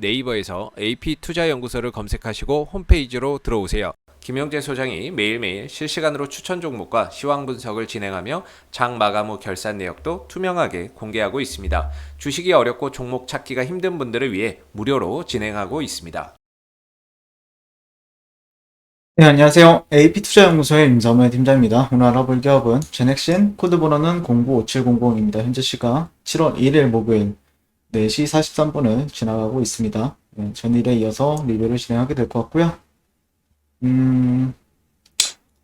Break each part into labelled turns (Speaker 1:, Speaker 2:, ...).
Speaker 1: 네이버에서 AP투자연구소를 검색하시고 홈페이지로 들어오세요. 김영재 소장이 매일매일 실시간으로 추천 종목과 시황 분석을 진행하며 장 마감 후 결산 내역도 투명하게 공개하고 있습니다. 주식이 어렵고 종목 찾기가 힘든 분들을 위해 무료로 진행하고 있습니다.
Speaker 2: 네, 안녕하세요. AP투자연구소의 임성현 팀장입니다. 오늘 알아볼 기업은 제넥신, 코드번호는 095700입니다. 현재 시각 7월 1일 목요일 4시 43분을 지나가고 있습니다. 네, 전일에 이어서 리뷰를 진행하게 될 것 같고요.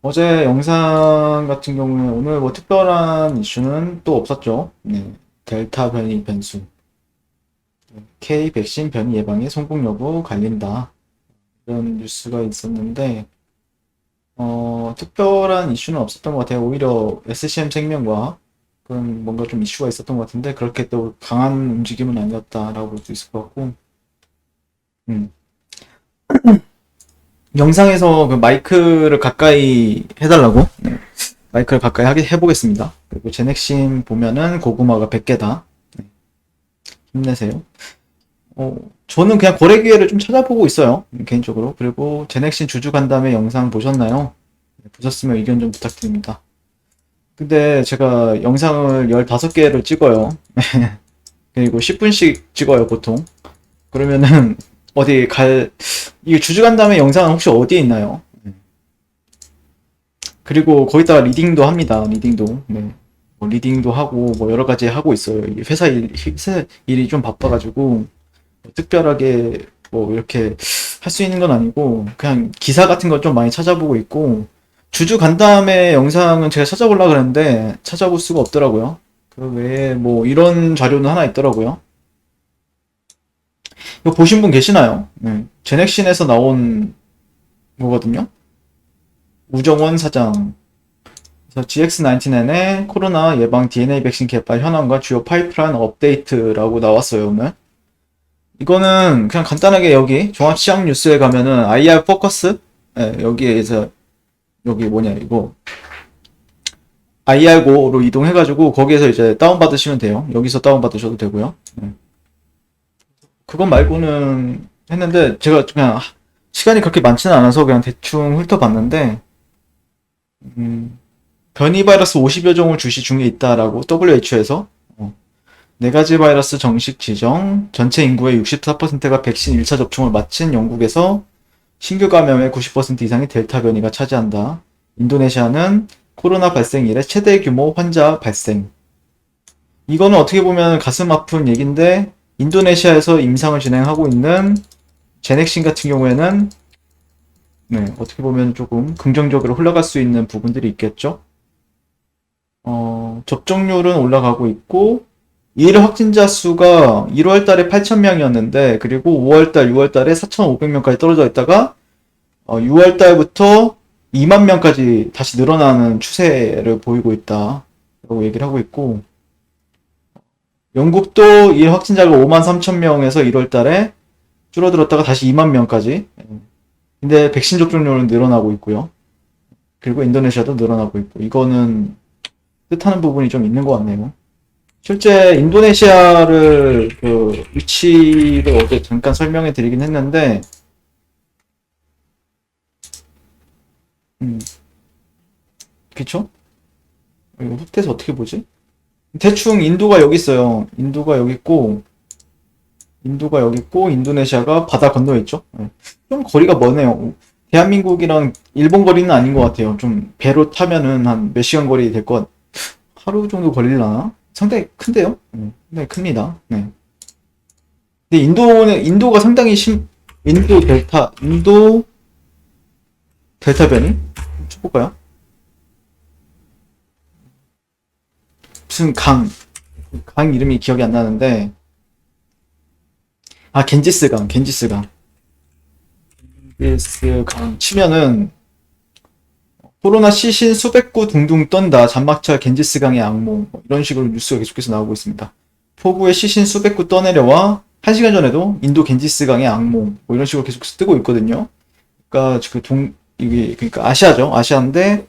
Speaker 2: 어제 영상 같은 경우에 오늘 뭐 특별한 이슈는 또 없었죠. 네, 델타 변이 변수, K 백신 변이 예방에 성공 여부 갈린다. 이런 뉴스가 있었는데, 특별한 이슈는 없었던 것 같아요. 오히려 SCM 생명과 그런 뭔가 좀 이슈가 있었던 것 같은데, 그렇게 또 강한 움직임은 아니었다라고 볼 수 있을 것 같고, 음. 영상에서 그 마이크를 가까이 해달라고, 네. 마이크를 가까이 하게 해보겠습니다. 그리고 제넥신 보면은 고구마가 100개다. 힘내세요. 저는 그냥 거래 기회를 좀 찾아보고 있어요. 개인적으로. 그리고 제넥신 주주 간담회 영상 보셨나요? 네, 보셨으면 의견 좀 부탁드립니다. 근데 제가 영상을 15개를 찍어요. 그리고 10분씩 찍어요, 보통. 그러면은, 이게 주주 간담회 영상은 혹시 어디에 있나요? 그리고 거기다가 리딩도 합니다, 리딩도. 네. 뭐 리딩도 하고, 뭐 여러 가지 하고 있어요. 이게 회사 일이 좀 바빠가지고, 뭐 특별하게 뭐 이렇게 할 수 있는 건 아니고, 그냥 기사 같은 거 좀 많이 찾아보고 있고, 주주 간담회 영상은 제가 찾아보려고 그랬는데, 찾아볼 수가 없더라고요. 그 외에 뭐 이런 자료는 하나 있더라고요. 이거 보신 분 계시나요? 네. 제넥신에서 나온 거거든요. 우정원 사장. 그래서 GX19N의 코로나 예방 DNA 백신 개발 현황과 주요 파이프라인 업데이트라고 나왔어요, 오늘. 이거는 그냥 간단하게 여기 종합시장 뉴스에 가면은 IR 포커스, 예, 여기에서 여기 뭐냐 이거 IR고로 이동해가지고 거기에서 이제 다운받으시면 돼요. 여기서 다운받으셔도 되고요. 예. 그것 말고는 했는데 제가 그냥 시간이 그렇게 많지는 않아서 그냥 대충 훑어봤는데, 변이 바이러스 50여 종을 주시 중에 있다라고 WHO에서, 네 가지 바이러스 정식 지정, 전체 인구의 64%가 백신 1차 접종을 마친 영국에서 신규 감염의 90% 이상이 델타 변이가 차지한다. 인도네시아는 코로나 발생 이래 최대 규모 환자 발생. 이거는 어떻게 보면 가슴 아픈 얘기인데, 인도네시아에서 임상을 진행하고 있는 제넥신 같은 경우에는, 네, 어떻게 보면 조금 긍정적으로 흘러갈 수 있는 부분들이 있겠죠. 접종률은 올라가고 있고, 일 확진자 수가 1월 달에 8,000명이었는데, 그리고 5월 달, 6월 달에 4,500명까지 떨어져 있다가, 6월 달부터 2만 명까지 다시 늘어나는 추세를 보이고 있다. 라고 얘기를 하고 있고, 영국도 일 확진자가 5만 3천 명에서 1월 달에 줄어들었다가 다시 2만 명까지. 근데 백신 접종률은 늘어나고 있고요. 그리고 인도네시아도 늘어나고 있고, 이거는 뜻하는 부분이 좀 있는 것 같네요. 실제 인도네시아를 그 위치를 어제 잠깐 설명해 드리긴 했는데, 그쵸? 이거 흑돼서 어떻게 보지? 대충 인도가 여기 있어요. 인도가 여기 있고 인도네시아가 바다 건너에 있죠. 네. 좀 거리가 머네요. 대한민국이랑 일본 거리는 아닌 것 같아요. 좀 배로 타면은 한 몇 시간 거리 될 것, 하루 정도 걸리려나? 상당히 큰데요? 상당히 큽니다. 네. 근데 인도가 상당히 인도 델타 변이? 쳐볼까요? 무슨 강 이름이 기억이 안 나는데, 겐지스강 치면은 코로나 시신 수백 구 둥둥 떤다. 잔막차 겐지스강의 악몽. 뭐 이런 식으로 뉴스가 계속해서 나오고 있습니다. 포구의 시신 수백 구 떠내려와 1시간 전에도 인도 겐지스강의 악몽. 뭐 이런 식으로 계속해서 뜨고 있거든요. 그러니까 이게 그러니까 아시아죠. 아시아인데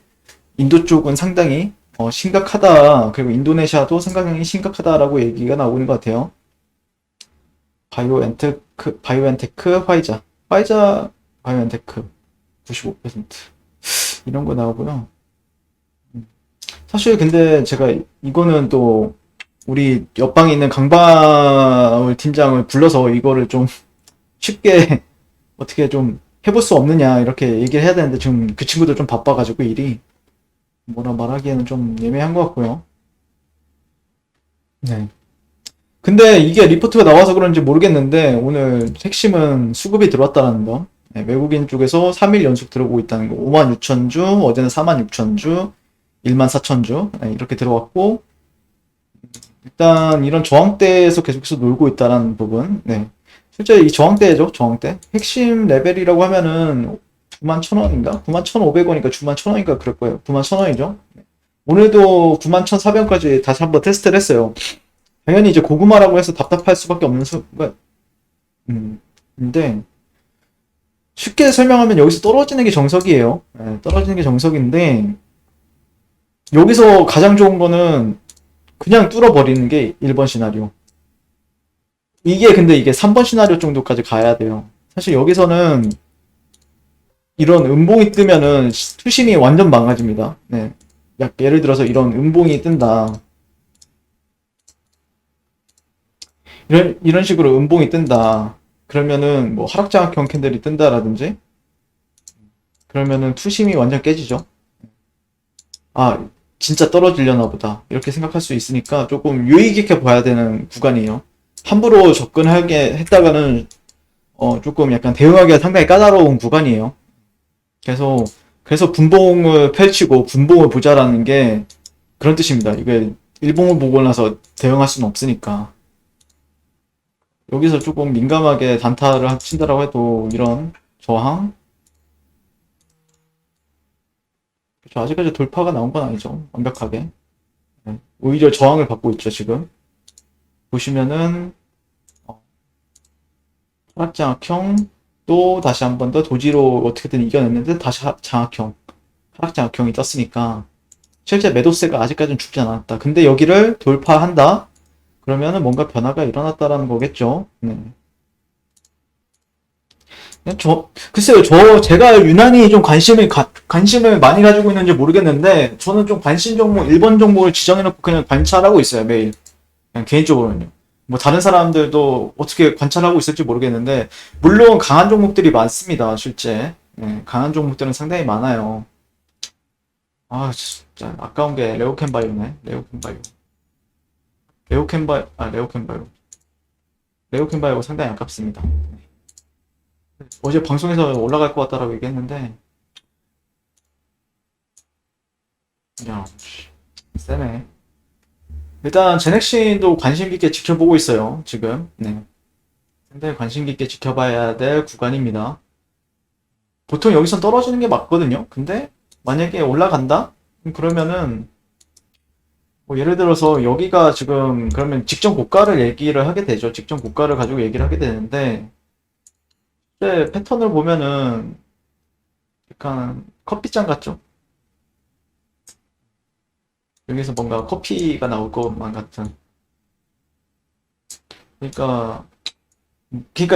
Speaker 2: 인도 쪽은 상당히 심각하다. 그리고 인도네시아도 상당히 심각하다라고 얘기가 나오는 것 같아요. 바이오엔테크, 화이자, 바이오엔테크 95% 이런 거 나오고요. 사실 근데 제가 이거는 또 우리 옆방에 있는 강바울 팀장을 불러서 이거를 좀 쉽게 어떻게 좀 해볼 수 없느냐 이렇게 얘기를 해야 되는데 지금 그 친구도 좀 바빠가지고 일이 뭐라 말하기에는 좀 예매한 것 같고요. 네. 근데 이게 리포트가 나와서 그런지 모르겠는데 오늘 핵심은 수급이 들어왔다는 거. 네, 외국인 쪽에서 3일 연속 들어오고 있다는 거. 56,000주, 어제는 46,000주, 14,000주 이렇게 들어왔고 일단 이런 저항대에서 계속해서 놀고 있다는 부분. 네. 실제 이 저항대죠, 저항대. 핵심 레벨이라고 하면은 91,000원인가? 91,500원인가 91,000원인가 그럴 거예요. 91,000원이죠. 오늘도 91,400원까지 다시 한번 테스트를 했어요. 당연히 이제 고구마라고 해서 답답할 수밖에 없는 근데 쉽게 설명하면 여기서 떨어지는 게 정석이에요. 네, 떨어지는 게 정석인데 여기서 가장 좋은 거는 그냥 뚫어버리는 게 1번 시나리오. 근데 이게 3번 시나리오 정도까지 가야 돼요. 사실 여기서는 이런 음봉이 뜨면은 투심이 완전 망가집니다. 네. 예를 들어서 이런 음봉이 뜬다. 이런 식으로 음봉이 뜬다. 그러면은 뭐 하락장악형 캔들이 뜬다라든지 그러면은 투심이 완전 깨지죠. 아, 진짜 떨어지려나 보다. 이렇게 생각할 수 있으니까 조금 유의 깊게 봐야 되는 구간이에요. 함부로 접근하게 했다가는 조금 약간 대응하기가 상당히 까다로운 구간이에요. 그래서 분봉을 펼치고 분봉을 보자라는 게 그런 뜻입니다. 이게 일봉을 보고 나서 대응할 수는 없으니까. 여기서 조금 민감하게 단타를 친다라고 해도 이런 저항? 그렇죠. 아직까지 돌파가 나온 건 아니죠. 완벽하게. 네. 오히려 저항을 받고 있죠, 지금. 보시면은 하락장악형 또 다시 한 번 더 도지로 어떻게든 이겨냈는데 다시 하락장악형이 떴으니까 실제 매도세가 아직까지는 죽지 않았다. 근데 여기를 돌파한다? 그러면은 뭔가 변화가 일어났다라는 거겠죠. 네. 글쎄요, 제가 유난히 좀 관심을 많이 가지고 있는지 모르겠는데, 저는 좀 관심 종목, 1번 종목을 지정해놓고 그냥 관찰하고 있어요, 매일. 그냥 개인적으로는요. 뭐, 다른 사람들도 어떻게 관찰하고 있을지 모르겠는데, 물론 강한 종목들이 많습니다, 실제. 네, 강한 종목들은 상당히 많아요. 아, 진짜, 아까운 게 레오캔바이오네, 레오캔바이오. 레오캔바이오 상당히 아깝습니다. 어제 방송에서 올라갈 것 같다라고 얘기했는데, 야, 세네. 일단 제넥신도 관심 깊게 지켜보고 있어요, 지금. 네. 근데 관심 깊게 지켜봐야 될 구간입니다. 보통 여기서 떨어지는 게 맞거든요. 근데 만약에 올라간다? 그러면은 뭐 예를 들어서 여기가 지금 그러면 직전 고가를 얘기를 하게 되죠. 직전 고가를 가지고 얘기를 하게 되는데 패턴을 보면은 약간 커피잔 같죠? 여기서 뭔가 커피가 나올 것만 같은. 그러니까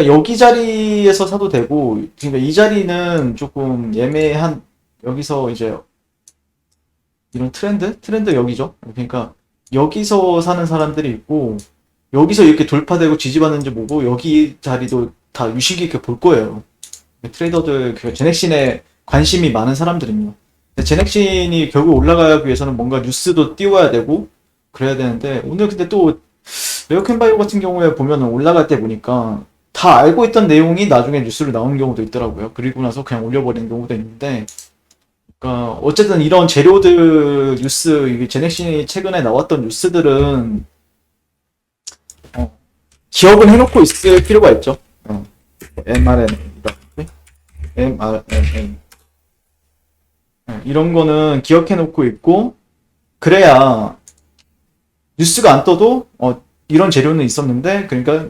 Speaker 2: 여기 자리에서 사도 되고, 그러니까 이 자리는 조금 예매한, 여기서 이제 이런 트렌드 여기죠. 그러니까 여기서 사는 사람들이 있고, 여기서 이렇게 돌파되고 지지받는지 보고 여기 자리도 다 유심 깊게 볼 거예요. 트레이더들, 그 제넥신에 관심이 많은 사람들은요. 근데 제넥신이 결국 올라가기 위해서는 뭔가 뉴스도 띄워야 되고 그래야 되는데 오늘 근데 또 레오캔바이오 같은 경우에 보면은 올라갈 때 보니까 다 알고 있던 내용이 나중에 뉴스로 나오는 경우도 있더라고요. 그리고 나서 그냥 올려버리는 경우도 있는데 그러니까 어쨌든 이런 재료들 뉴스, 이게 제넥신이 최근에 나왔던 뉴스들은 기억을 해놓고 있을 필요가 있죠. mRNA 이런 거는 기억해놓고 있고 그래야 뉴스가 안 떠도 이런 재료는 있었는데 그러니까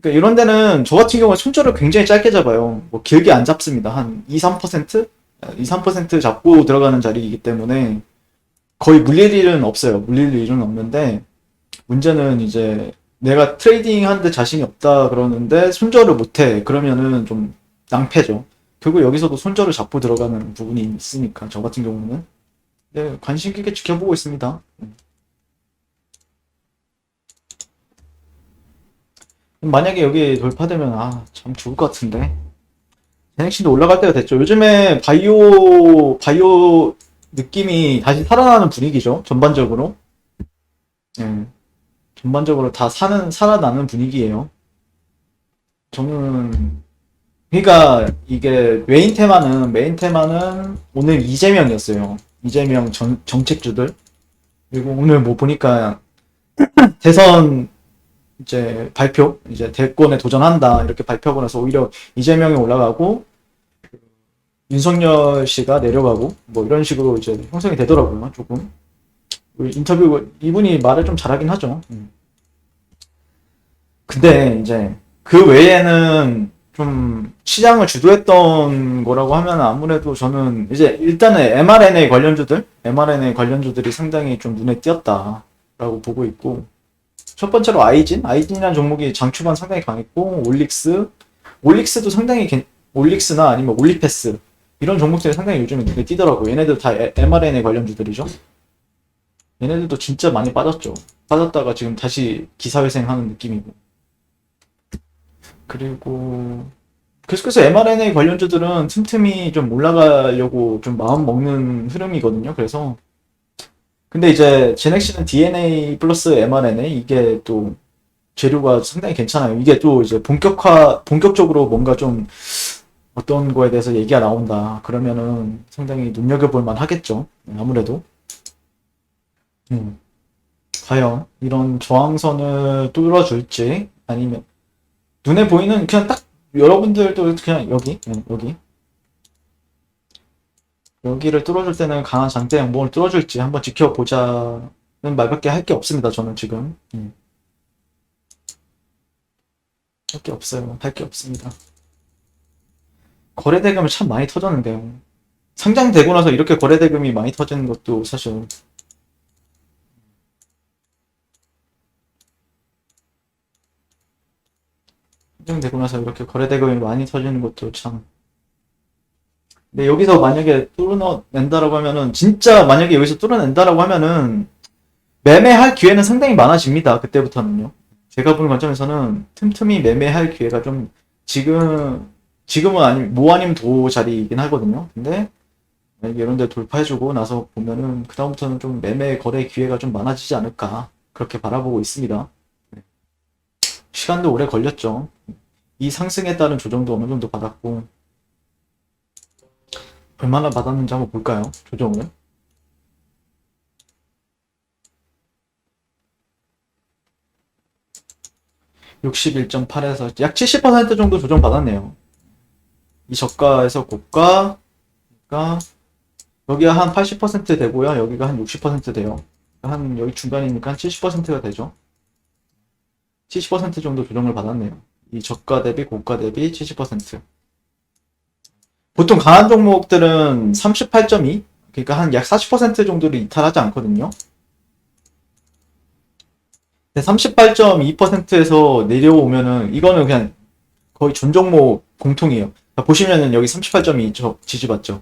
Speaker 2: 이런 데는 저 같은 경우는 손절을 굉장히 짧게 잡아요. 뭐 길게 안 잡습니다. 한 2-3%? 2-3% 잡고 들어가는 자리이기 때문에 거의 물릴 일은 없어요. 물릴 일은 없는데 문제는 이제 내가 트레이딩 하는데 자신이 없다 그러는데 손절을 못해. 그러면은 좀 낭패죠. 결국 여기서도 손절을 잡고 들어가는 부분이 있으니까, 저 같은 경우는. 네, 관심 깊게 지켜보고 있습니다. 만약에 여기 돌파되면, 참 좋을 것 같은데. 제넥신도 올라갈 때가 됐죠. 요즘에 바이오 느낌이 다시 살아나는 분위기죠. 전반적으로. 예. 전반적으로 다 살아나는 분위기예요. 저는, 그러니까 이게 메인 테마는 오늘 이재명이었어요. 이재명 정책주들. 그리고 오늘 뭐 보니까 대선 이제 발표, 이제 대권에 도전한다 이렇게 발표하고 나서 오히려 이재명이 올라가고 윤석열 씨가 내려가고 뭐 이런 식으로 이제 형성이 되더라고요. 조금 인터뷰 이분이 말을 좀 잘하긴 하죠. 근데 이제 그 외에는 좀 시장을 주도했던 거라고 하면 아무래도 저는 이제 일단은 mRNA 관련주들이 상당히 좀 눈에 띄었다라고 보고 있고, 첫 번째로 아이진이라는 종목이 장초반 상당히 강했고, 올릭스도 상당히 올릭스나 아니면 올리패스 이런 종목들이 상당히 요즘에 눈에 띄더라고요. 얘네들 다 mRNA 관련주들이죠. 얘네들도 진짜 많이 빠졌다가 지금 다시 기사회생하는 느낌이고. 그리고 계속해서 mRNA 관련주들은 틈틈이 좀 올라가려고 좀 마음 먹는 흐름이거든요. 그래서 근데 이제 제넥시는 DNA 플러스 mRNA 이게 또 재료가 상당히 괜찮아요. 이게 또 이제 본격적으로 뭔가 좀 어떤 거에 대해서 얘기가 나온다. 그러면은 상당히 눈여겨볼 만 하겠죠. 아무래도. 과연 이런 저항선을 뚫어줄지, 아니면 눈에 보이는 그냥 딱 여러분들도 그냥 여기를 뚫어줄 때는 강한 장대 양봉을 뚫어줄지 한번 지켜보자는 말밖에 할 게 없습니다. 저는 지금 할 게 없어요. 할 게 없습니다. 거래대금이 참 많이 터졌는데요. 상장되고 나서 이렇게 거래대금이 많이 터지는 것도 사실 상장되고 나서 이렇게 거래대금이 많이 터지는 것도 참. 근데 여기서 만약에 뚫어낸다라고 하면은, 진짜 만약에 여기서 뚫어낸다라고 하면은 매매할 기회는 상당히 많아집니다. 그때부터는요. 제가 보는 관점에서는 틈틈이 매매할 기회가 좀 지금은 뭐 아니면 도 자리이긴 하거든요. 근데 만약에 이런 데 돌파해주고 나서 보면은 그다음부터는 좀 매매 거래 기회가 좀 많아지지 않을까, 그렇게 바라보고 있습니다. 시간도 오래 걸렸죠. 이 상승에 따른 조정도 어느 정도 받았고, 얼마나 받았는지 한번 볼까요? 조정을. (61.8에서) 약 70% 정도 조정 받았네요. 이 저가에서 고가, 그러니까 여기가 한 80% 되고요. 여기가 한 60% 돼요. 여기 중간이니까 한 70%가 되죠. 70% 정도 조정을 받았네요. 이 저가 대비 고가 대비 70%. 보통 강한 종목들은 38.2, 그러니까 한 약 40% 정도를 이탈하지 않거든요. 38.2%에서 내려오면은 이거는 그냥 거의 전 종목 공통이에요. 보시면은 여기 38.2 지지받죠.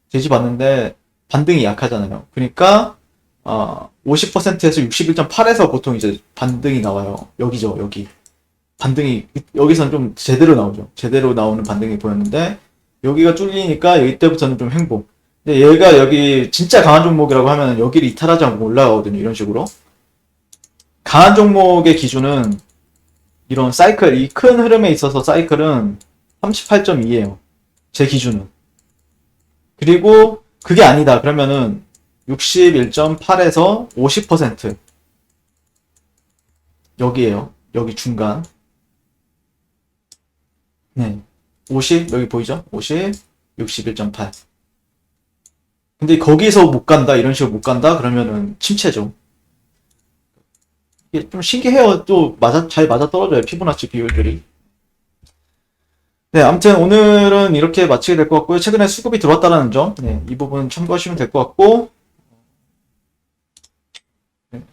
Speaker 2: 지지받는데 반등이 약하잖아요. 그러니까 50%에서 61.8에서 보통 이제 반등이 나와요. 여기죠, 여기. 반등이 여기서는 좀 제대로 나오죠. 제대로 나오는 반등이 보였는데 여기가 뚫리니까 이때부터는 좀 횡보. 근데 얘가 여기 진짜 강한 종목이라고 하면 여기를 이탈하지 않고 올라가거든요. 이런 식으로. 강한 종목의 기준은 이런 사이클, 이 큰 흐름에 있어서 사이클은 38.2예요. 제 기준은. 그리고 그게 아니다. 그러면은 61.8에서 50%. 여기에요. 여기 중간. 네. 50, 여기 보이죠? 50, 61.8. 근데 거기서 못 간다, 이런 식으로 못 간다? 그러면은 침체죠. 이게 좀 신기해요. 또 잘 맞아 떨어져요. 피보나치 비율들이. 네, 아무튼 오늘은 이렇게 마치게 될 것 같고요. 최근에 수급이 들어왔다는 점, 네, 이 부분 참고하시면 될 것 같고, 네.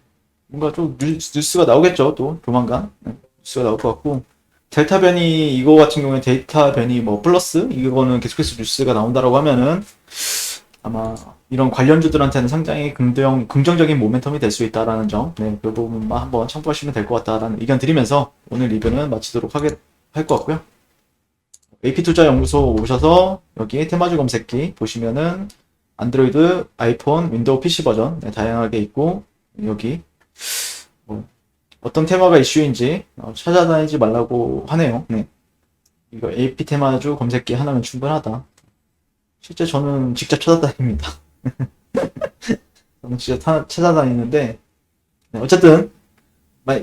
Speaker 2: 뭔가 좀 뉴스가 나오겠죠. 또 조만간 뉴스가 나올 것 같고, 델타 변이 이거 같은 경우에 데이터 변이 뭐 플러스 이거는 계속해서 뉴스가 나온다라고 하면은 아마 이런 관련주들한테는 상당히 긍정적인 모멘텀이 될 수 있다라는 점, 네, 그 부분만 한번 참고하시면 될 것 같다라는 의견 드리면서 오늘 리뷰는 마치도록 할 것 같고요. AP투자연구소 오셔서 여기 테마주 검색기 보시면은 안드로이드, 아이폰, 윈도우 PC 버전 네, 다양하게 있고, 여기 어떤 테마가 이슈인지 찾아다니지 말라고 하네요. 네. 이거 AP 테마주 검색기 하나면 충분하다. 실제 저는 직접 찾아다닙니다. 저는 진짜 찾아다니는데, 네, 어쨌든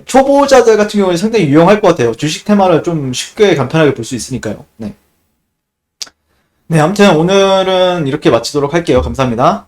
Speaker 2: 초보자들 같은 경우에 상당히 유용할 것 같아요. 주식 테마를 좀 쉽게 간편하게 볼 수 있으니까요. 네. 네, 아무튼 오늘은 이렇게 마치도록 할게요. 감사합니다.